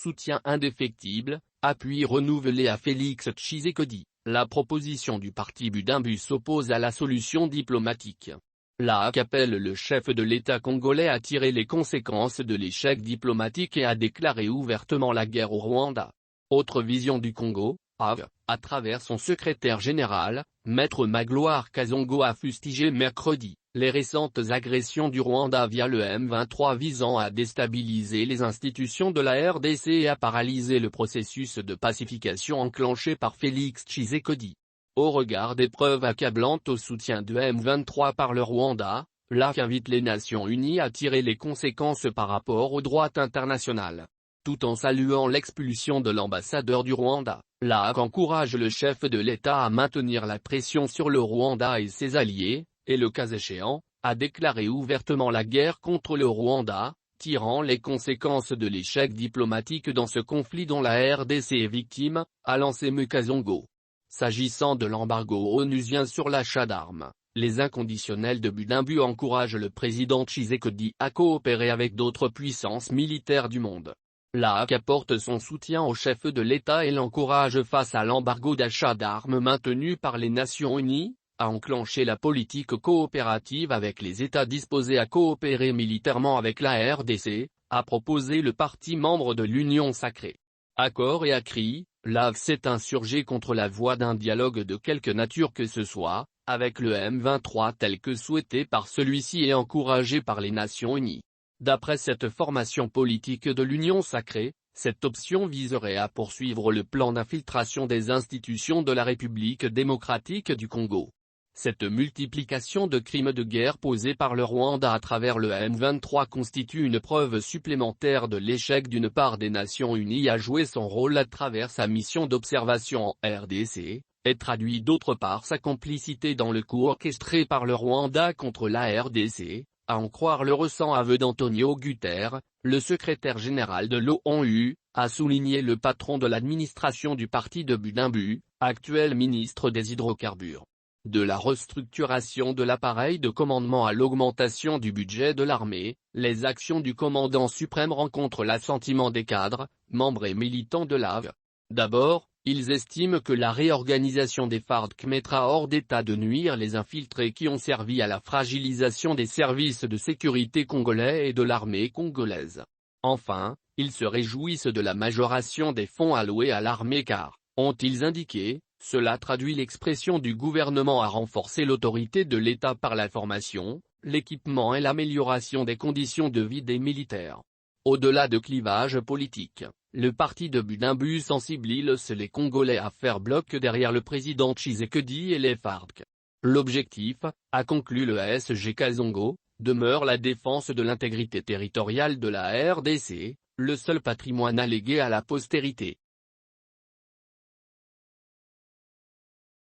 soutien indéfectible, appui renouvelé à Félix Tshisekedi. La proposition du parti Budimbu s'oppose à la solution diplomatique. L'AC appelle le chef de l'État congolais à tirer les conséquences de l'échec diplomatique et à déclarer ouvertement la guerre au Rwanda. Autre vision du Congo, à travers son secrétaire général, Maître Magloire Kazongo a fustigé mercredi les récentes agressions du Rwanda via le M23 visant à déstabiliser les institutions de la RDC et à paralyser le processus de pacification enclenché par Félix Tshisekedi. Au regard des preuves accablantes au soutien de M23 par le Rwanda, l'AC invite les Nations Unies à tirer les conséquences par rapport au droit international. Tout en saluant l'expulsion de l'ambassadeur du Rwanda, l'AC encourage le chef de l'État à maintenir la pression sur le Rwanda et ses alliés, et le cas échéant, à déclarer ouvertement la guerre contre le Rwanda, tirant les conséquences de l'échec diplomatique dans ce conflit dont la RDC est victime, a lancé Mukazongo. S'agissant de l'embargo onusien sur l'achat d'armes, les inconditionnels de Budimbu encouragent le président Tshisekedi à coopérer avec d'autres puissances militaires du monde. L'AC apporte son soutien au chef de l'État et l'encourage face à l'embargo d'achat d'armes maintenu par les Nations Unies, à enclencher la politique coopérative avec les États disposés à coopérer militairement avec la RDC, a proposé le parti membre de l'Union sacrée. À corps et à cri, l'AC s'est insurgé contre la voie d'un dialogue de quelque nature que ce soit, avec le M23 tel que souhaité par celui-ci et encouragé par les Nations Unies. D'après cette formation politique de l'Union sacrée, cette option viserait à poursuivre le plan d'infiltration des institutions de la République démocratique du Congo. Cette multiplication de crimes de guerre posés par le Rwanda à travers le M23 constitue une preuve supplémentaire de l'échec d'une part des Nations Unies à jouer son rôle à travers sa mission d'observation en RDC, et traduit d'autre part sa complicité dans le coup orchestré par le Rwanda contre la RDC, à en croire le récent aveu d'Antonio Guterres, le secrétaire général de l'ONU, a souligné le patron de l'administration du parti de Budimbu, actuel ministre des Hydrocarbures. De la restructuration de l'appareil de commandement à l'augmentation du budget de l'armée, les actions du commandant suprême rencontrent l'assentiment des cadres, membres et militants de l'AV. D'abord, ils estiment que la réorganisation des FARDC mettra hors d'état de nuire les infiltrés qui ont servi à la fragilisation des services de sécurité congolais et de l'armée congolaise. Enfin, ils se réjouissent de la majoration des fonds alloués à l'armée car, ont-ils indiqué, cela traduit l'expression du gouvernement à renforcer l'autorité de l'État par la formation, l'équipement et l'amélioration des conditions de vie des militaires. Au-delà de clivages politiques, le parti de Budimbu sensibilise les Congolais à faire bloc derrière le président Tshisekedi et les FARDC. L'objectif, a conclu le SG Kazongo, demeure la défense de l'intégrité territoriale de la RDC, le seul patrimoine allégué à la postérité.